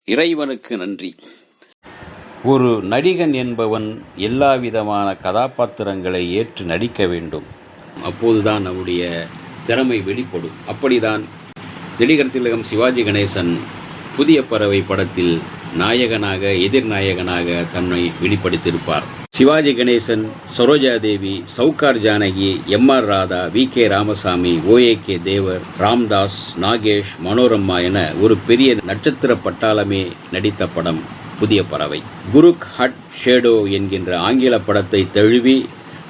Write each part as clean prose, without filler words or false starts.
இறைவனுக்கு நன்றி. ஒரு நடிகன் என்பவன் எல்லாவிதமான கதாபாத்திரங்களை ஏற்று நடிக்க வேண்டும். அப்போதுதான் அவருடைய திறமை வெளிப்படும். அப்படிதான் நடிகர் திலகம் சிவாஜி கணேசன் புதிய பறவை படத்தில் நாயகனாக எதிர்நாயகனாக தன்னை வெளிப்படுத்தியிருப்பார். சிவாஜி கணேசன், சரோஜாதேவி, சவுகார் ஜானகி, எம்.ஆர். ராதா, வி.கே. ராமசாமி, ஓ.ஏ.கே. தேவர், ராம்தாஸ், நாகேஷ், மனோரமா என ஒரு பெரிய நட்சத்திர பட்டாளமே நடித்த படம் புதிய பறவை. குருக் ஹட் ஷேடோ என்கின்ற ஆங்கில படத்தை தழுவி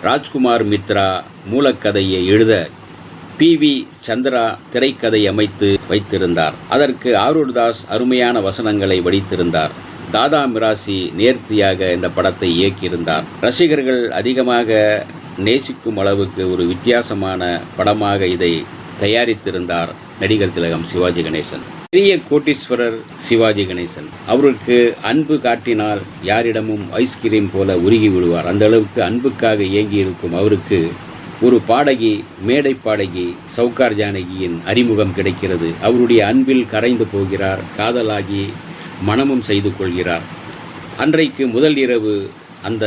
ராஜ்குமார் மித்ரா மூலக்கதையை எழுத பி.வி. சந்திரா திரைக்கதை அமைத்து வைத்திருந்தார். அதற்கு ஆரூர்தாஸ் அருமையான வசனங்களை வடித்திருந்தார். தாதா மிராசி நேர்த்தியாக இந்த படத்தை இயக்கியிருந்தார். ரசிகர்கள் அதிகமாக நேசிக்கும் அளவுக்கு ஒரு வித்தியாசமான படமாக இதை தயாரித்திருந்தார் நடிகர் திலகம் சிவாஜி கணேசன். பெரிய கோட்டீஸ்வரர் சிவாஜி கணேசன். அவருக்கு அன்பு காட்டினால் யாரிடமும் ஐஸ்கிரீம் போல உருகி விடுவார். அந்த அளவுக்கு அன்புக்காக இயங்கி இருக்கும் அவருக்கு ஒரு பாடகி, மேடை பாடகி சவுகார் ஜானகியின் அறிமுகம் கிடைக்கிறது. அவருடைய அன்பில் கரைந்து போகிறார். காதலாகி மணமும் செய்து கொள்கிறார். அன்றைக்கு முதல் இரவு, அந்த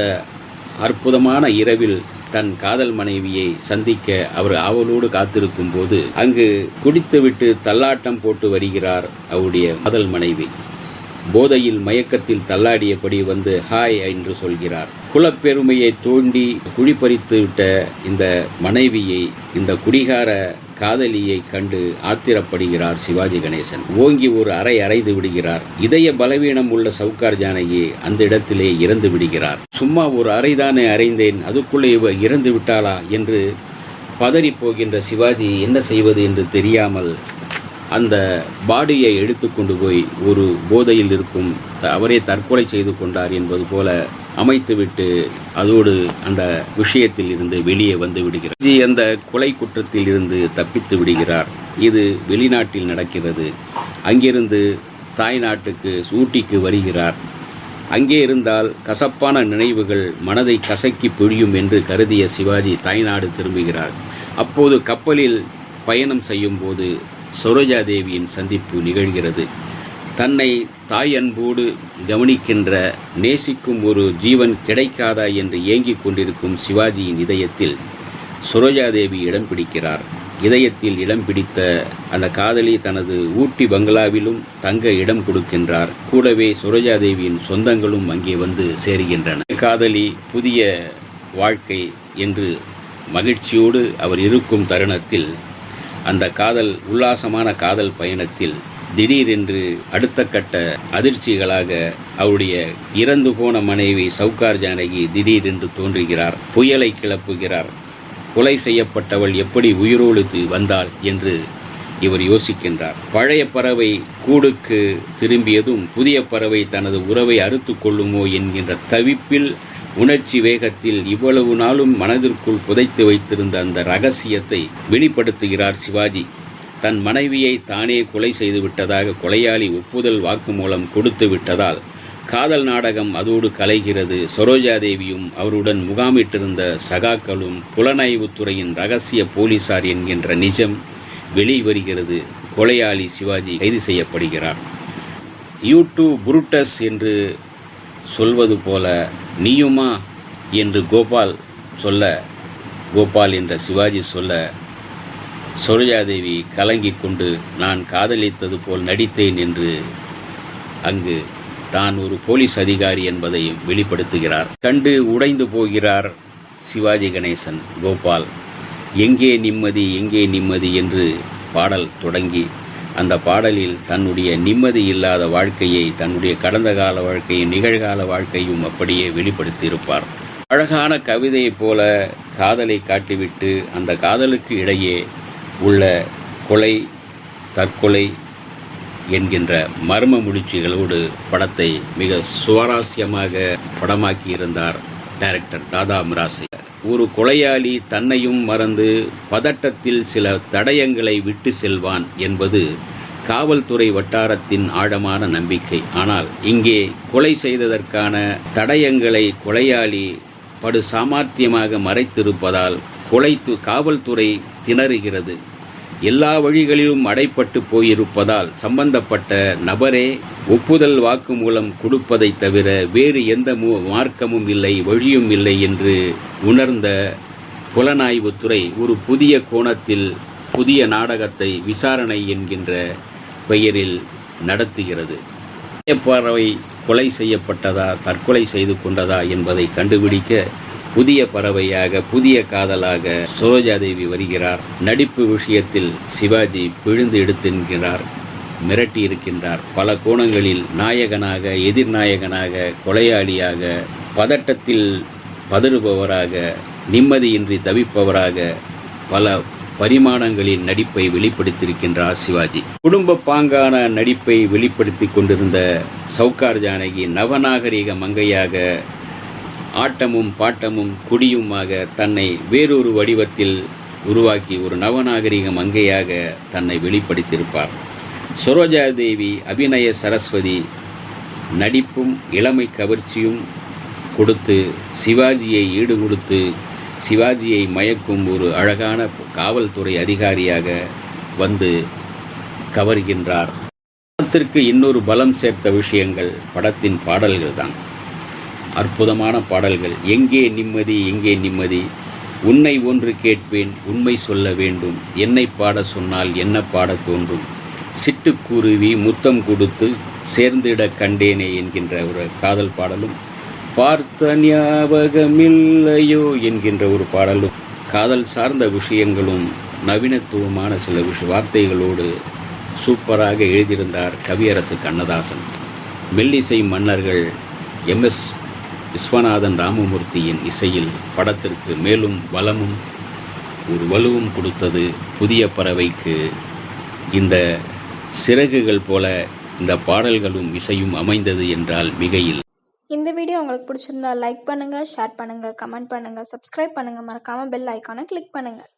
அற்புதமான இரவில் தன் காதல் மனைவியை சந்திக்க அவர் ஆவலோடு காத்திருக்கும் போது அங்கு குடித்துவிட்டு தள்ளாட்டம் போட்டு வருகிறார் அவருடைய காதல் மனைவி. போதையில் மயக்கத்தில் தள்ளாடியபடி வந்து ஹாய் என்று சொல்கிறார். குலப்பெருமையை தோண்டி குழிப்பறித்து விட்ட இந்த மனைவியை, இந்த குடிகார காதலியை கண்டு ஆத்திரப்படுகிறார் சிவாஜி கணேசன். ஓங்கி ஒரு அறைந்து விடுகிறார். இதய பலவீனம் உள்ள சவுகார் ஜானகி அந்த இடத்திலே இறந்து விடுகிறார். சும்மா ஒரு அறைதானே அறைந்தேன், அதுக்குள்ளே இவ இறந்து விட்டாளா என்று பதறி போகின்ற சிவாஜி என்ன செய்வது என்று தெரியாமல் அந்த பாடியை எடுத்து கொண்டு போய் ஒரு போதையில் இருக்கும் அவரே தற்கொலை செய்து கொண்டார் என்பது போல அமைத்துவிட்டு அதோடு அந்த விஷயத்தில் இருந்து வெளியே வந்து விடுகிறார். அந்த கொலை குற்றத்தில் இருந்து தப்பித்து விடுகிறார். இது வெளிநாட்டில் நடக்கிறது. அங்கிருந்து தாய் நாட்டுக்கு ஊட்டிக்கு வருகிறார். அங்கே இருந்தால் கசப்பான நினைவுகள் மனதை கசக்கி பிழியும் என்று கருதிய சிவாஜி தாய்நாடு திரும்புகிறார். அப்போது கப்பலில் பயணம் செய்யும் போது சரோஜாதேவியின் சந்திப்பு நிகழ்கிறது. தன்னை தாய் அன்போடு கவனிக்கின்ற, நேசிக்கும் ஒரு ஜீவன் கிடைக்காதா என்று ஏங்கிக் கொண்டிருக்கும் சிவாஜியின் இதயத்தில் சரோஜாதேவி இடம் பிடிக்கிறார். இதயத்தில் இடம் பிடித்த அந்த காதலி தனது ஊட்டி பங்களாவிலும் தங்க இடம் கொடுக்கின்றார். கூடவே சரோஜாதேவியின் சொந்தங்களும் அங்கே வந்து சேருகின்றன. காதலி, புதிய வாழ்க்கை என்று மகிழ்ச்சியோடு அவர் இருக்கும் தருணத்தில் அந்த காதல், உல்லாசமான காதல் பயணத்தில் திடீரென்று அடுத்த கட்ட அதிர்ச்சிகளாக அவருடைய இறந்து போன மனைவி சவுகார் ஜானகி திடீரென்று தோன்றுகிறார். புயலை கிளப்புகிறார். கொலை செய்யப்பட்டவள் எப்படி உயிரோடு வந்தாள் என்று இவர் யோசிக்கின்றார். பழைய பறவை கூடுக்கு திரும்பியதும் புதிய பறவை தனது உறவை அறுத்து கொள்ளுமோ என்கின்ற தவிப்பில், உணர்ச்சி வேகத்தில் இவ்வளவு நாளும் மனதிற்குள் புதைத்து வைத்திருந்த அந்த ரகசியத்தை வெளிப்படுத்துகிறார் சிவாஜி. தன் மனைவியை தானே கொலை செய்து விட்டதாக கொலையாளி ஒப்புதல் வாக்குமூலம் கொடுத்து விட்டதால் காதல் நாடகம் அதோடு கலைகிறது. சரோஜாதேவியும் அவருடன் முகாமிட்டிருந்த சகாக்களும் புலனாய்வுத்துறையின் ரகசிய போலீசார் என்கின்ற நிஜம் வெளிவருகிறது. கொலையாளி சிவாஜி கைது செய்யப்படுகிறார். யூ டு புருட்டஸ் என்று சொல்வது போல நீயுமா என்று கோபால் என்ற சிவாஜி சொல்ல, சரோஜாதேவி கலங்கி கொண்டு நான் காதலித்தது போல் நடித்தேன் என்று அங்கு தான் ஒரு போலீஸ் அதிகாரி என்பதையும் வெளிப்படுத்துகிறார். கண்டு உடைந்து போகிறார் சிவாஜி கணேசன். கோபால் எங்கே நிம்மதி எங்கே நிம்மதி என்று பாடல் தொடங்கி அந்த பாடலில் தன்னுடைய நிம்மதி இல்லாத வாழ்க்கையை, தன்னுடைய கடந்த கால வாழ்க்கையும் நிகழ்கால வாழ்க்கையும் அப்படியே வெளிப்படுத்தியிருப்பார். அழகான கவிதையைப் போல காதலை காட்டிவிட்டு அந்த காதலுக்கு இடையே உள்ள கொலை, தற்கொலை என்கின்ற மர்ம முடிச்சுகளோடு படத்தை மிக சுவாரஸ்யமாக படமாக்கியிருந்தார் டைரக்டர் தாதா மிராசி. ஒரு கொலையாளி தன்னையும் மறந்து பதட்டத்தில் சில தடயங்களை விட்டு செல்வான் என்பது காவல்துறை வட்டாரத்தின் ஆழமான நம்பிக்கை. ஆனால் இங்கே கொலை செய்ததற்கான தடயங்களை கொலையாளி படு சாமர்த்தியமாக மறைத்திருப்பதால் காவல்துறை திணறுகிறது. எல்லா வழிகளிலும் அடைப்பட்டு போயிருப்பதால் சம்பந்தப்பட்ட நபரே ஒப்புதல் வாக்குமூலம் கொடுப்பதை தவிர வேறு எந்த மார்க்கமும் இல்லை, வழியும் இல்லை என்று உணர்ந்த புலனாய்வுத்துறை ஒரு புதிய கோணத்தில் புதிய நாடகத்தை விசாரணை என்கின்ற பெயரில் நடத்துகிறது. பறவை கொலை செய்யப்பட்டதா, தற்கொலை செய்து கொண்டதா என்பதை கண்டுபிடிக்க புதிய பறவையாக, புதிய காதலாக சரோஜாதேவி வருகிறார். நடிப்பு விஷயத்தில் சிவாஜி பிழிந்து எடுத்திருக்கிறார், மிரட்டி இருக்கின்றார். பல கோணங்களில் நாயகனாக, எதிர்நாயகனாக, கொலையாளியாக, பதட்டத்தில் பதறுபவராக, நிம்மதியின்றி தவிப்பவராக பல பரிமாணங்களில் நடிப்பை வெளிப்படுத்தியிருக்கின்றார் சிவாஜி. குடும்ப பாங்கான நடிப்பை வெளிப்படுத்தி கொண்டிருந்த சவுகார் ஜானகி நவநாகரிக மங்கையாக, ஆட்டமும் பாட்டமும் குடியுமாக தன்னை வேறொரு வடிவத்தில் உருவாக்கி ஒரு நவநாகரிக மங்கையாக தன்னை வெளிப்படுத்தியிருப்பார். சரோஜாதேவி அபிநய சரஸ்வதி, நடிப்பும் இளமை கவர்ச்சியும் கொடுத்து சிவாஜியை ஈடு கொடுத்து சிவாஜியை மயக்கும் ஒரு அழகான காவல்துறை அதிகாரியாக வந்து கவர்கின்றார். படத்திற்கு இன்னொரு பலம் சேர்த்த விஷயங்கள் படத்தின் பாடல்கள் தான். அற்புதமான பாடல்கள். எங்கே நிம்மதி, எங்கே நிம்மதி, உன்னை ஒன்று கேட்பேன், உண்மை சொல்ல வேண்டும், என்னை பாட சொன்னால் என்ன பாட தோன்றும், சிட்டுக்குருவி முத்தம் கொடுத்து சேர்ந்திட கண்டேனே என்கின்ற ஒரு காதல் பாடலும், பார்த்த ஞாபகமில்லையோ என்கின்ற ஒரு பாடலும், காதல் சார்ந்த விஷயங்களும் நவீனத்துவமான சில வார்த்தைகளோடு சூப்பராக எழுதியிருந்தார் கவியரசு கண்ணதாசன். மெல்லிசை மன்னர்கள் MS விஸ்வநாதன் ராமமூர்த்தியின் இசையில் படத்திற்கு மேலும் வளமும் ஒரு வலுவும் கொடுத்தது. புதிய பறவைக்கு இந்த சிறகுகள் போல இந்த பாடல்களும் இசையும் அமைந்தது என்றால் மிகையில். இந்த வீடியோ உங்களுக்கு பிடிச்சிருந்தா லைக் பண்ணுங்கள், ஷேர் பண்ணுங்கள், கமெண்ட் பண்ணுங்கள், சப்ஸ்கிரைப் பண்ணுங்கள், மறக்காமல் பெல் ஐக்கானை கிளிக் பண்ணுங்கள்.